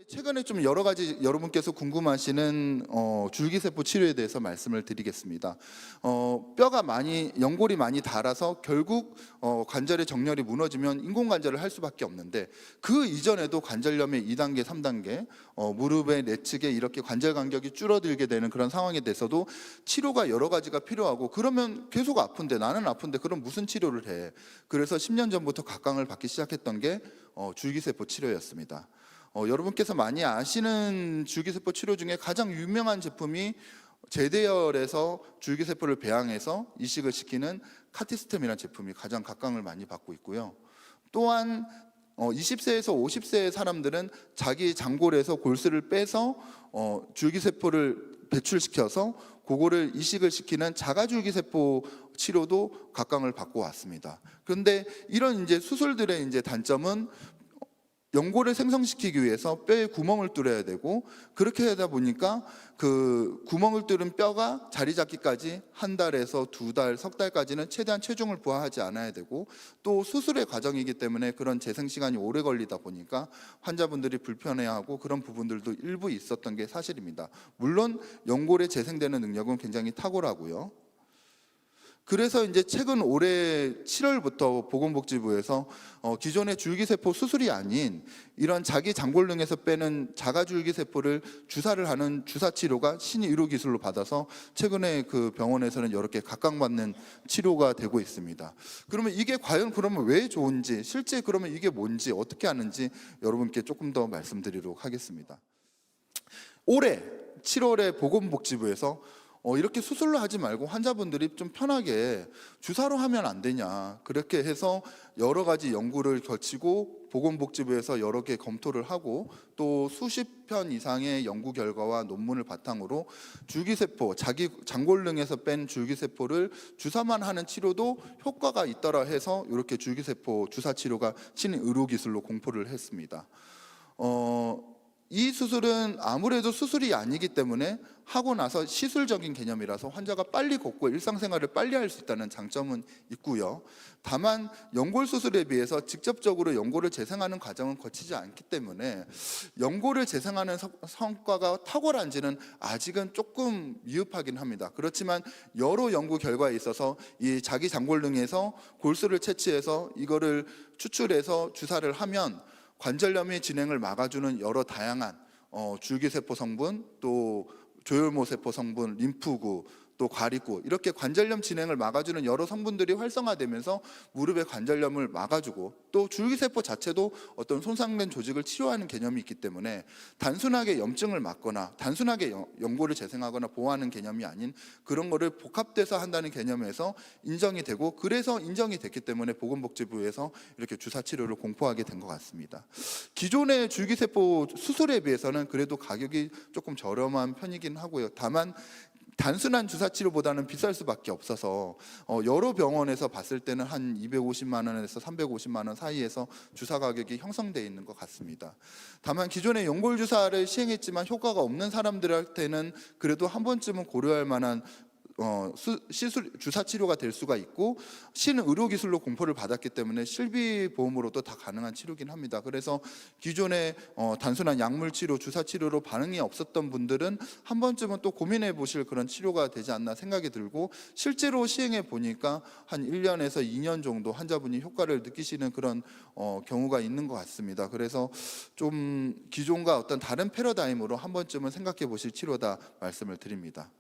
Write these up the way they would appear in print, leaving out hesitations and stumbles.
최근에 좀 여러 가지 여러분께서 궁금하시는 줄기세포 치료에 대해서 말씀을 드리겠습니다. 뼈가 많이 연골이 많이 닳아서 결국 관절의 정렬이 무너지면 인공관절을 할 수밖에 없는데, 그 이전에도 관절염의 2단계, 3단계 무릎의 내측에 이렇게 관절 간격이 줄어들게 되는 그런 상황에 대해서도 치료가 여러 가지가 필요하고, 그러면 계속 아픈데, 나는 아픈데 그럼 무슨 치료를 해? 그래서 10년 전부터 각광을 받기 시작했던 게 줄기세포 치료였습니다. 여러분께서 많이 아시는 줄기세포 치료 중에 가장 유명한 제품이 제대열에서 줄기세포를 배양해서 이식을 시키는 카티스템이라는 제품이 가장 각광을 많이 받고 있고요. 또한 20세에서 50세의 사람들은 자기 장골에서 골수를 빼서 줄기세포를 배출시켜서 그거를 이식을 시키는 자가줄기세포 치료도 각광을 받고 왔습니다. 그런데 이런 이제 수술들의 이제 단점은 연골을 생성시키기 위해서 뼈에 구멍을 뚫어야 되고, 그렇게 하다 보니까 그 구멍을 뚫은 뼈가 자리 잡기까지 한 달에서 두 달, 석 달까지는 최대한 체중을 부하하지 않아야 되고, 또 수술의 과정이기 때문에 그런 재생 시간이 오래 걸리다 보니까 환자분들이 불편해하고 그런 부분들도 일부 있었던 게 사실입니다. 물론 연골에 재생되는 능력은 굉장히 탁월하고요. 그래서 이제 최근 올해 7월부터 보건복지부에서 기존의 줄기세포 수술이 아닌 이런 자기 장골능에서 빼는 자가줄기세포를 주사를 하는 주사치료가 신의료기술로 받아서 최근에 그 병원에서는 이렇게 각광받는 치료가 되고 있습니다. 그러면 이게 과연 그러면 왜 좋은지, 실제 그러면 이게 뭔지, 어떻게 하는지 여러분께 조금 더 말씀드리도록 하겠습니다. 올해 7월에 보건복지부에서 이렇게 수술로 하지 말고 환자분들이 좀 편하게 주사로 하면 안 되냐, 그렇게 해서 여러 가지 연구를 거치고 보건복지부에서 여러 개 검토를 하고, 또 수십 편 이상의 연구 결과와 논문을 바탕으로 줄기세포, 자기 장골능에서 뺀 줄기세포를 주사만 하는 치료도 효과가 있더라 해서 이렇게 줄기세포 주사 치료가 신의료기술로 공포를 했습니다. 이 수술은 아무래도 수술이 아니기 때문에 하고 나서 시술적인 개념이라서 환자가 빨리 걷고 일상생활을 빨리 할 수 있다는 장점은 있고요. 다만 연골 수술에 비해서 직접적으로 연골을 재생하는 과정은 거치지 않기 때문에 연골을 재생하는 성과가 탁월한지는 아직은 조금 미흡하긴 합니다. 그렇지만 여러 연구 결과에 있어서 이 자기 장골능에서 골수를 채취해서 이거를 추출해서 주사를 하면 관절염의 진행을 막아주는 여러 다양한 줄기세포 성분, 또 조혈모세포 성분, 림프구, 또 과립구, 이렇게 관절염 진행을 막아주는 여러 성분들이 활성화되면서 무릎의 관절염을 막아주고, 또 줄기세포 자체도 어떤 손상된 조직을 치료하는 개념이 있기 때문에 단순하게 염증을 막거나 단순하게 연골을 재생하거나 보호하는 개념이 아닌 그런 거를 복합돼서 한다는 개념에서 인정이 되고, 그래서 인정이 됐기 때문에 보건복지부에서 이렇게 주사 치료를 공포하게 된 것 같습니다. 기존의 줄기세포 수술에 비해서는 그래도 가격이 조금 저렴한 편이긴 하고요. 다만 단순한 주사 치료보다는 비쌀 수밖에 없어서 여러 병원에서 봤을 때는 한 250만 원에서 350만 원 사이에서 주사 가격이 형성되어 있는 것 같습니다. 다만 기존의 연골 주사를 시행했지만 효과가 없는 사람들한테는 그래도 한 번쯤은 고려할 만한 시술 주사 치료가 될 수가 있고, 신의료기술로 공포를 받았기 때문에 실비보험으로도 다 가능한 치료긴 합니다. 그래서 기존의 단순한 약물 치료, 주사 치료로 반응이 없었던 분들은 한 번쯤은 또 고민해 보실 그런 치료가 되지 않나 생각이 들고, 실제로 시행해 보니까 한 1년에서 2년 정도 환자분이 효과를 느끼시는 그런 경우가 있는 것 같습니다. 그래서 좀 기존과 어떤 다른 패러다임으로 한 번쯤은 생각해 보실 치료다 말씀을 드립니다.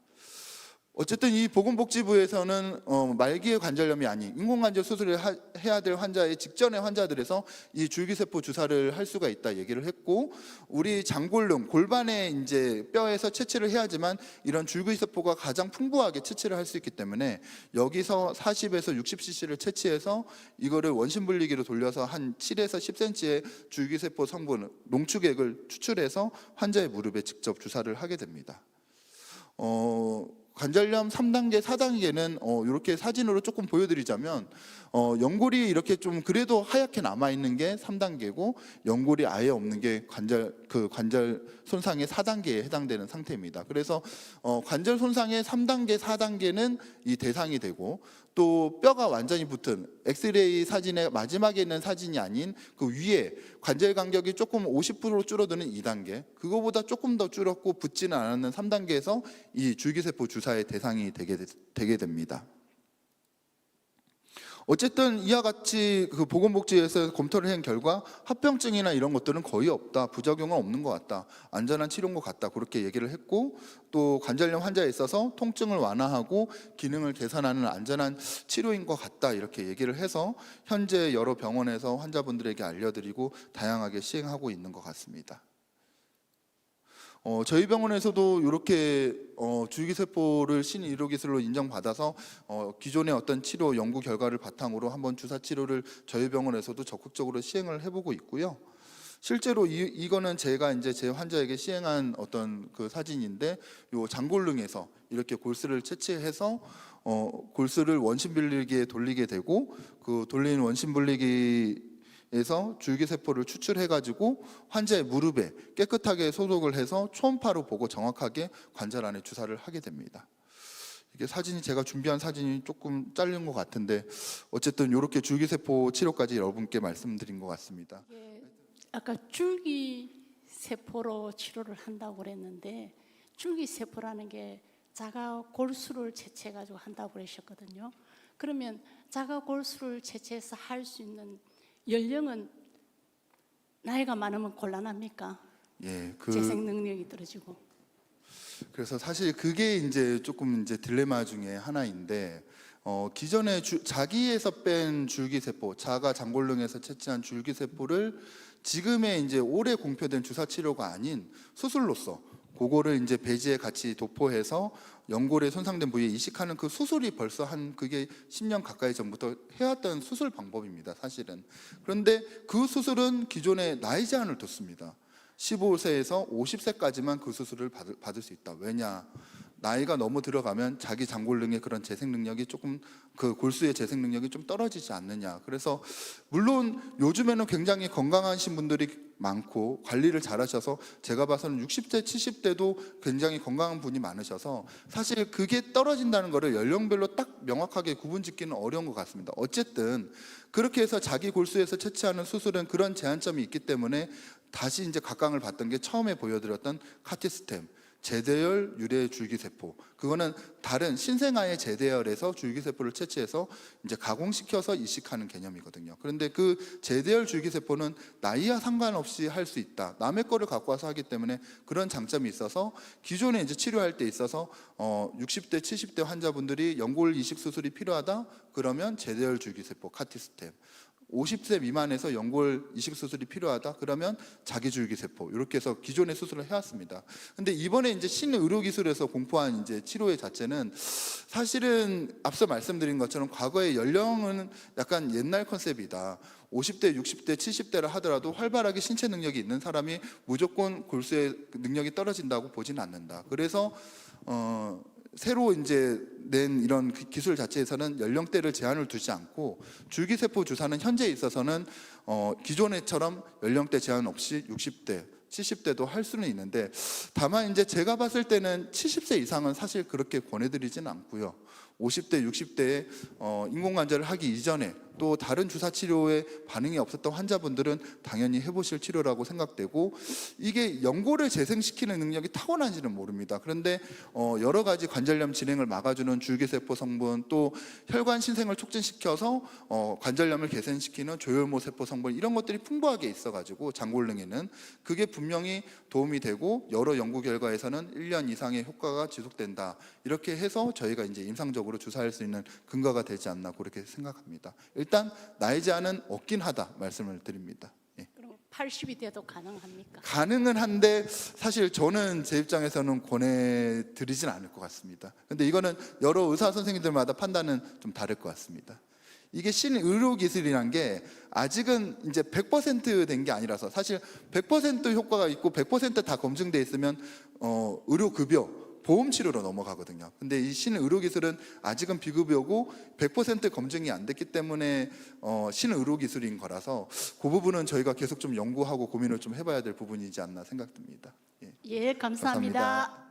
어쨌든 이 보건복지부에서는 말기의 관절염이 아닌 인공관절 수술을 해야 될 환자의 직전의 환자들에서 이 줄기세포 주사를 할 수가 있다 얘기를 했고, 우리 장골능, 골반에 이제 뼈에서 채취를 해야지만 이런 줄기세포가 가장 풍부하게 채취를 할 수 있기 때문에 여기서 40에서 60cc를 채취해서 이거를 원심분리기로 돌려서 한 7에서 10cm의 줄기세포 성분, 농축액을 추출해서 환자의 무릎에 직접 주사를 하게 됩니다. 관절염 3단계, 4단계는 이렇게 사진으로 조금 보여드리자면 연골이 이렇게 좀 그래도 하얗게 남아있는 게 3단계고 연골이 아예 없는 게 관절 손상의 4단계에 해당되는 상태입니다. 그래서 관절 손상의 3단계, 4단계는 이 대상이 되고, 또 뼈가 완전히 붙은 엑스레이 사진의 마지막에 있는 사진이 아닌 그 위에 관절 간격이 조금 50% 줄어드는 2단계, 그거보다 조금 더 줄었고 붙지는 않았는 3단계에서 이 줄기세포 주사의 대상이 되게 됩니다. 어쨌든 이와 같이 그 보건복지에서 검토를 한 결과 합병증이나 이런 것들은 거의 없다, 부작용은 없는 것 같다, 안전한 치료인 것 같다, 그렇게 얘기를 했고, 또 관절염 환자에 있어서 통증을 완화하고 기능을 개선하는 안전한 치료인 것 같다, 이렇게 얘기를 해서 현재 여러 병원에서 환자분들에게 알려드리고 다양하게 시행하고 있는 것 같습니다. 저희 병원에서도 이렇게 줄기세포를 신의료기술로 인정받아서 기존의 어떤 치료 연구 결과를 바탕으로 한번 주사 치료를 저희 병원에서도 적극적으로 시행을 해보고 있고요. 실제로 이거는 제가 이제 제 환자에게 시행한 어떤 그 사진인데, 요 장골릉에서 이렇게 골수를 채취해서 골수를 원심 분리기에 돌리게 되고, 그 돌린 원심 분리기에서 줄기세포를 추출해가지고 환자의 무릎에 깨끗하게 소독을 해서 초음파로 보고 정확하게 관절 안에 주사를 하게 됩니다. 이게 사진이 제가 준비한 사진이 조금 잘린 것 같은데 어쨌든 이렇게 줄기세포 치료까지 여러분께 말씀드린 것 같습니다. 예, 아까 줄기세포로 치료를 한다고 그랬는데, 줄기세포라는 게 자가 골수를 채취해가지고 한다고 그러셨거든요. 그러면 자가 골수를 채취해서 할 수 있는 연령은 나이가 많으면 곤란합니까? 예, 재생 능력이 떨어지고. 그래서 사실 그게 이제 조금 이제 딜레마 중에 하나인데, 기존에 자기에서 뺀 줄기세포, 자가 장골릉에서 채취한 줄기세포를 지금의 이제 올해 공표된 주사 치료가 아닌 수술로서 그거를 이제 배지에 같이 도포해서 연골에 손상된 부위에 이식하는 그 수술이 벌써 그게 10년 가까이 전부터 해왔던 수술 방법입니다, 사실은. 그런데 그 수술은 기존에 나이 제한을 뒀습니다. 15세에서 50세까지만 그 수술을 받을 수 있다. 왜냐? 나이가 너무 들어가면 자기 장골릉의 그런 재생 능력이 조금, 그 골수의 재생 능력이 좀 떨어지지 않느냐. 그래서 물론 요즘에는 굉장히 건강하신 분들이 많고 관리를 잘하셔서 제가 봐서는 60대, 70대도 굉장히 건강한 분이 많으셔서 사실 그게 떨어진다는 거를 연령별로 딱 명확하게 구분짓기는 어려운 것 같습니다. 어쨌든 그렇게 해서 자기 골수에서 채취하는 수술은 그런 제한점이 있기 때문에 다시 이제 각광을 받던 게 처음에 보여드렸던 카티스템, 제대열 유래 줄기세포, 그거는 다른 신생아의 제대열에서 줄기세포를 채취해서 이제 가공시켜서 이식하는 개념이거든요. 그런데 그 제대열 줄기세포는 나이와 상관없이 할 수 있다. 남의 거를 갖고 와서 하기 때문에 그런 장점이 있어서 기존에 이제 치료할 때 있어서 60대, 70대 환자분들이 연골 이식 수술이 필요하다 그러면 제대열 줄기세포 카티스템, 50세 미만에서 연골 이식 수술이 필요하다 그러면 자기줄기세포, 이렇게 해서 기존의 수술을 해왔습니다. 근데 이번에 이제 신의료기술에서 공포한 이제 치료의 자체는 사실은 앞서 말씀드린 것처럼 과거의 연령은 약간 옛날 컨셉이다. 50대, 60대, 70대를 하더라도 활발하게 신체 능력이 있는 사람이 무조건 골수의 능력이 떨어진다고 보지는 않는다. 그래서 새로 이제 낸 이런 기술 자체에서는 연령대를 제한을 두지 않고 줄기세포 주사는 현재 있어서는 기존에처럼 연령대 제한 없이 60대, 70대도 할 수는 있는데, 다만 이제 제가 봤을 때는 70세 이상은 사실 그렇게 권해드리지는 않고요. 50대, 60대에 인공관절을 하기 이전에 또 다른 주사 치료에 반응이 없었던 환자분들은 당연히 해보실 치료라고 생각되고, 이게 연골을 재생시키는 능력이 타고난지는 모릅니다. 그런데 여러 가지 관절염 진행을 막아주는 줄기세포 성분, 또 혈관 신생을 촉진시켜서 관절염을 개선시키는 조혈모 세포 성분, 이런 것들이 풍부하게 있어가지고 장골릉에는 그게 분명히 도움이 되고 여러 연구 결과에서는 1년 이상의 효과가 지속된다, 이렇게 해서 저희가 이제 임상적으로 주사할 수 있는 근거가 되지 않나 그렇게 생각합니다. 일단 나이 제한은 없긴 하다 말씀을 드립니다. 예. 그럼 80이 돼도 가능합니까? 가능은 한데 사실 저는 제 입장에서는 권해드리진 않을 것 같습니다. 근데 이거는 여러 의사 선생님들마다 판단은 좀 다를 것 같습니다. 이게 신의료기술이란 게 아직은 이제 100% 된 게 아니라서, 사실 100% 효과가 있고 100% 다 검증돼 있으면 의료급여, 보험치료로 넘어가거든요. 근데 이 신의료기술은 아직은 비급여고 100% 검증이 안 됐기 때문에 신의료기술인 거라서 그 부분은 저희가 계속 좀 연구하고 고민을 좀 해봐야 될 부분이지 않나 생각됩니다. 예, 감사합니다. 감사합니다.